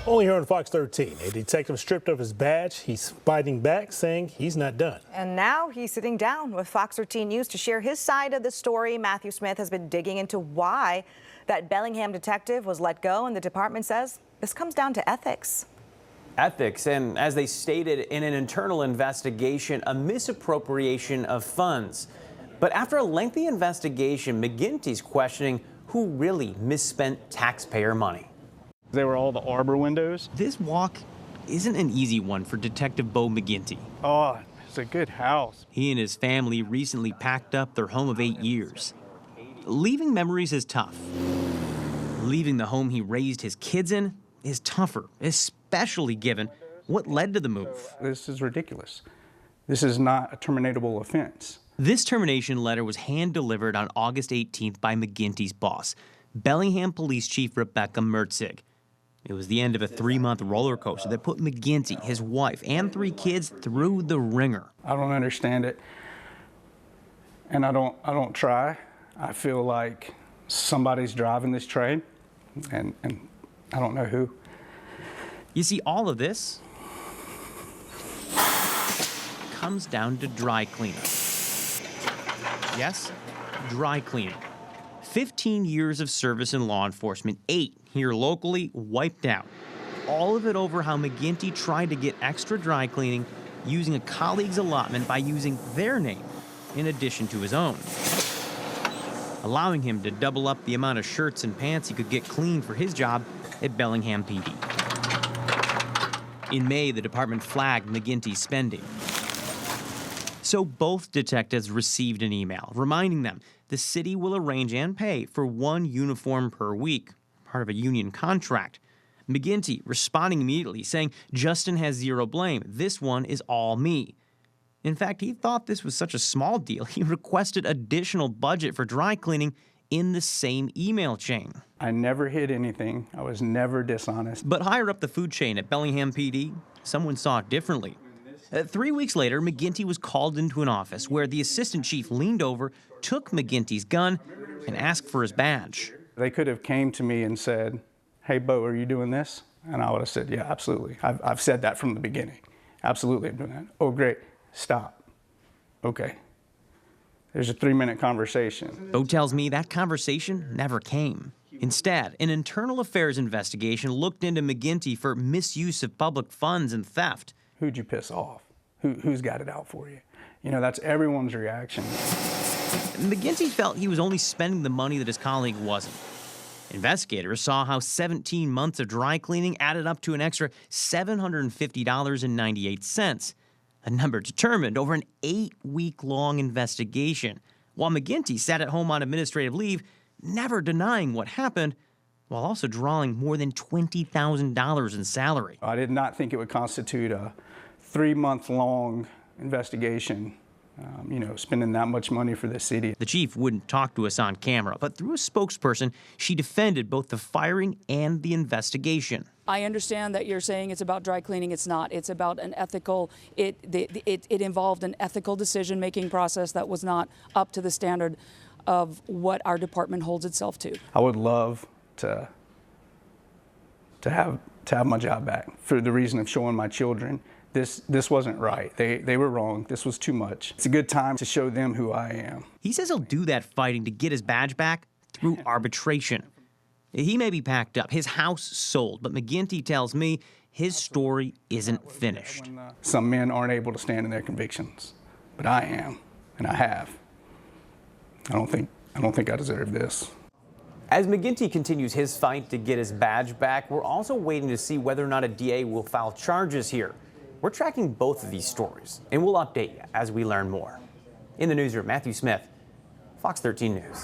Only here on Fox 13, a detective stripped of his badge. He's fighting back, saying he's not done. And now he's sitting down with Fox 13 News to share his side of the story. Matthew Smith has been digging into why that Bellingham detective was let go, and the department says this comes down to ethics. Ethics, and as they stated in an internal investigation, a misappropriation of funds. But after a lengthy investigation, McGinty's questioning who really misspent taxpayer money. They were all the arbor windows. This walk isn't an easy one for Detective Bo McGinty. Oh, it's a good house. He and his family recently packed up their home of 8 years. Leaving memories is tough. Leaving the home he raised his kids in is tougher, especially given what led to the move. This is ridiculous. This is not a terminatable offense. This termination letter was hand-delivered on August 18th by McGinty's boss, Bellingham Police Chief Rebecca Mertzig. It was the end of a 3-month roller coaster that put McGinty, his wife, and 3 kids through the ringer. I don't understand it, and I don't try. I feel like somebody's driving this train, and I don't know who. You see, all of this comes down to dry cleaning. Yes, dry cleaning. 15 years of service in law enforcement, 8 here locally, wiped out. All of it over how McGinty tried to get extra dry cleaning using a colleague's allotment by using their name in addition to his own, allowing him to double up the amount of shirts and pants he could get cleaned for his job at Bellingham PD. In May, the department flagged McGinty's spending. So both detectives received an email reminding them the city will arrange and pay for 1 uniform per week, part of a union contract. McGinty responding immediately, saying, "Justin has zero blame. This one is all me." In fact, he thought this was such a small deal, he requested additional budget for dry cleaning in the same email chain. I never hid anything. I was never dishonest. But higher up the food chain at Bellingham PD, someone saw it differently. 3 weeks later, McGinty was called into an office where the assistant chief leaned over, took McGinty's gun, and asked for his badge. They could have came to me and said, "Hey, Bo, are you doing this?" And I would have said, "Yeah, absolutely. I've said that from the beginning. Absolutely, I'm doing that." "Oh, great. Stop." "Okay." There's a 3-minute conversation. Bo tells me that conversation never came. Instead, an internal affairs investigation looked into McGinty for misuse of public funds and theft. Who'd you piss off? Who's got it out for you? You know, that's everyone's reaction. McGinty felt he was only spending the money that his colleague wasn't. Investigators saw how 17 months of dry cleaning added up to an extra $750.98, a number determined over an 8-week-long investigation, while McGinty sat at home on administrative leave, never denying what happened, while also drawing more than $20,000 in salary. I did not think it would constitute a 3-month-long investigation, spending that much money for the city. The chief wouldn't talk to us on camera, but through a spokesperson, she defended both the firing and the investigation. I understand that you're saying it's about dry cleaning. It's not. It's about an ethical, it involved an ethical decision-making process that was not up to the standard of what our department holds itself to. I would love to have my job back for the reason of showing my children this wasn't right. They were wrong. This was too much. It's a good time to show them who I am. He says he'll do that fighting to get his badge back through arbitration. He may be packed up, his house sold, but McGinty tells me his story isn't finished. Some men aren't able to stand in their convictions, but I am, and I have. I don't think I deserve this. As McGinty continues his fight to get his badge back, we're also waiting to see whether or not a DA will file charges here. We're tracking both of these stories, and we'll update you as we learn more. In the newsroom, Matthew Smith, Fox 13 News.